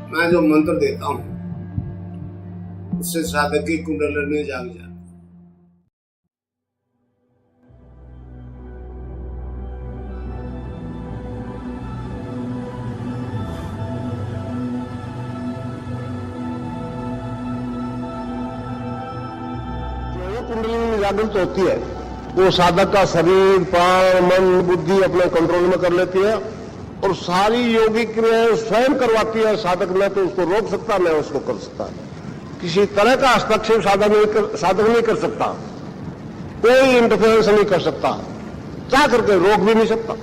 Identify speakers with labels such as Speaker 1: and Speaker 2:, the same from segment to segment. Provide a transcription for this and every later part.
Speaker 1: मैं जो मंत्र देता हूं उससे साधक की कुंडलिनी जाग जाती।
Speaker 2: कुंडलिनी जागृत होती है वो साधक का शरीर, प्राण, मन, बुद्धि अपने कंट्रोल में कर लेती है और सारी योगिक क्रियाएं स्वयं करवाती है। साधक न तो उसको रोक सकता, न उसको कर सकता। किसी तरह का हस्तक्षेप साधक नहीं कर सकता, कोई इंटरफेरेंस नहीं कर सकता, चाह करके रोक भी नहीं सकता।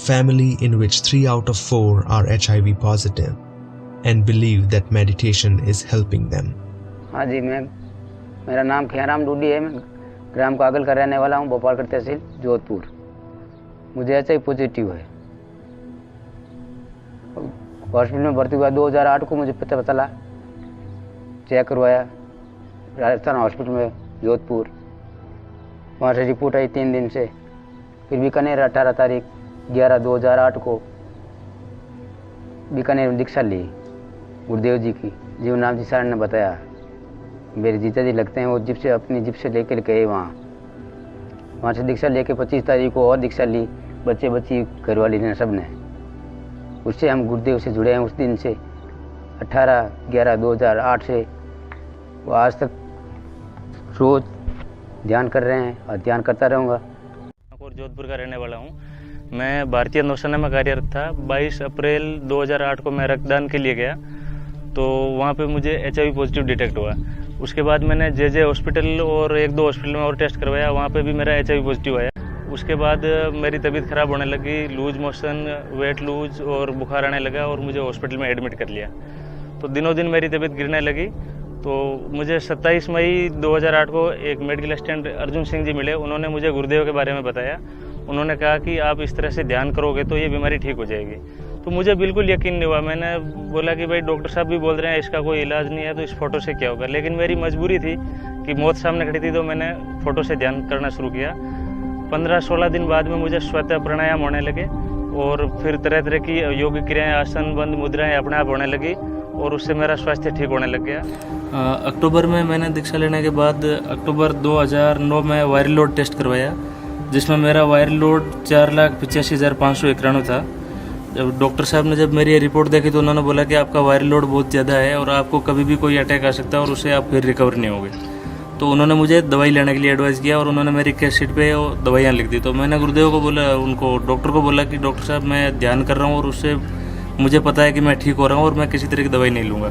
Speaker 3: family in which 3 out of 4 are HIV positive and believe that meditation is helping them.
Speaker 4: हाँ जी, मेरा नाम खैराम डूडी है। मैं ग्राम कागल का रहने वाला हूँ, भोपालगढ़ तहसील जोधपुर। मुझे HIV पॉजिटिव है। हॉस्पिटल में भर्ती हुआ 2008 को, मुझे पता चला, चेक करवाया राजस्थान हॉस्पिटल में जोधपुर। वहाँ से रिपोर्ट आई 3 दिन से। फिर बीकानेर 18 तारीख 11/2008 को बीकानेर में दीक्षा ली गुरुदेव जी की। जीवनाम जी सर ने बताया, मेरे जीजा जी लगते हैं, वो जिप से अपनी जिप से लेकर गए वहाँ से दीक्षा लेके 25 तारीख को और दीक्षा ली, बच्चे बच्ची घरवाली ने सब ने। उससे हम गुरुदेव से जुड़े हैं उस दिन से, 18/11/2008 से वो आज तक रोज ध्यान कर रहे हैं और ध्यान करता रहूँगा।
Speaker 5: और जोधपुर का रहने वाला हूँ। मैं भारतीय नौसेना में कार्यरत था। 22 अप्रैल 2008 को मैं रक्तदान के लिए गया, तो वहाँ पे मुझे HIV पॉजिटिव डिटेक्ट हुआ। उसके बाद मैंने जे हॉस्पिटल और 1-2 हॉस्पिटल में और टेस्ट करवाया, वहाँ पे भी मेरा HIV पॉजिटिव आया। उसके बाद मेरी तबीयत ख़राब होने लगी, लूज मोशन, वेट लूज और बुखार आने लगा और मुझे हॉस्पिटल में एडमिट कर लिया। तो दिनों दिन मेरी तबीयत गिरने लगी। तो मुझे 27 मई 2008 को एक मेडिकल असिस्टेंट अर्जुन सिंह जी मिले। उन्होंने मुझे गुरुदेव के बारे में बताया। उन्होंने कहा कि आप इस तरह से ध्यान करोगे तो ये बीमारी ठीक हो जाएगी। तो मुझे बिल्कुल यकीन नहीं हुआ। मैंने बोला कि भाई डॉक्टर साहब भी बोल रहे हैं इसका कोई इलाज नहीं है, तो इस फोटो से क्या होगा। लेकिन मेरी मजबूरी थी कि मौत सामने खड़ी थी, तो मैंने फ़ोटो से ध्यान करना शुरू किया। 15-16 दिन बाद में मुझे स्वतः प्राणायाम होने लगे और फिर तरह तरह की योगिक क्रियाएँ, आसन, बंद मुद्राएँ अपने आप होने लगी और उससे मेरा स्वास्थ्य ठीक होने लग गया।
Speaker 6: अक्टूबर में मैंने दीक्षा लेने के बाद अक्टूबर 2009 में वायरल लोड टेस्ट करवाया, जिसमें मेरा वायरल लोड 4,85,591 था। जब डॉक्टर साहब ने जब मेरी रिपोर्ट देखी तो उन्होंने बोला कि आपका वायरल लोड बहुत ज़्यादा है और आपको कभी भी कोई अटैक आ सकता है और उससे आप फिर रिकवर नहीं होगे। तो उन्होंने मुझे दवाई लेने के लिए एडवाइस किया और उन्होंने मेरी केस शीट पे दवाइयाँ लिख दी। तो मैंने गुरुदेव को बोला, उनको डॉक्टर को बोला कि डॉक्टर साहब मैं ध्यान कर रहा हूँ और उससे मुझे पता है कि मैं ठीक हो रहा हूँ और मैं किसी तरह की दवाई नहीं लूँगा।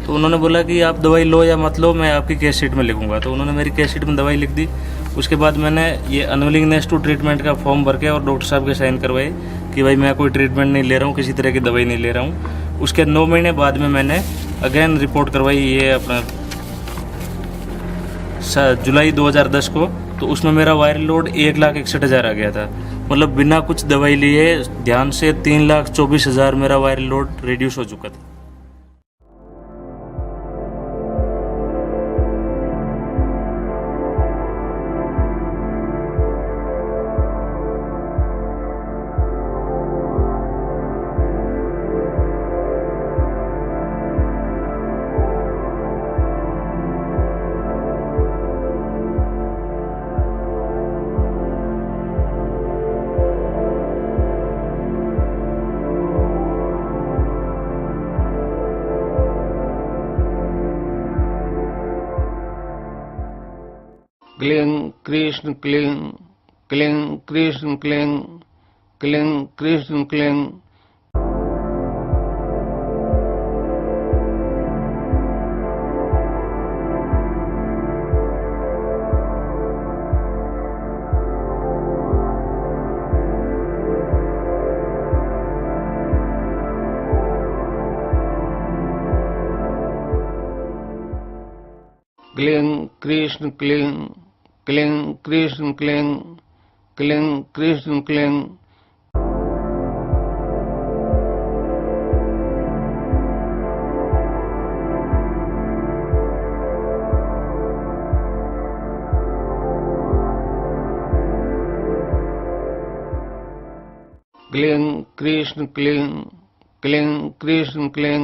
Speaker 6: तो उन्होंने बोला कि आप दवाई लो या मत लो, मैं आपकी केस शीट में लिखूँगा। तो उन्होंने मेरी केस शीट में दवाई लिख दी। उसके बाद मैंने ये अनविलिंगनेस टू ट्रीटमेंट का फॉर्म भर के और डॉक्टर साहब के साइन करवाए कि भाई मैं कोई ट्रीटमेंट नहीं ले रहा हूँ, किसी तरह की दवाई नहीं ले रहा हूँ। उसके 9 महीने बाद में मैंने अगेन रिपोर्ट करवाई, ये अपना जुलाई 2010 को। तो उसमें मेरा वायरल लोड 1,61,000 आ गया था। मतलब बिना कुछ दवाई लिए ध्यान से 3,24,000 मेरा वायरल लोड रिड्यूस हो चुका था।
Speaker 2: क्लीं कृष्ण क्लीं, क्लीं कृष्ण क्लीं, क्लीं कृष्ण क्लीं। क्लीं कृष्ण क्लीं, क्लीं कृष्ण क्लीं, क्लीं कृष्ण क्लीं। क्लीं कृष्ण क्लीं, क्लीं कृष्ण क्लीं,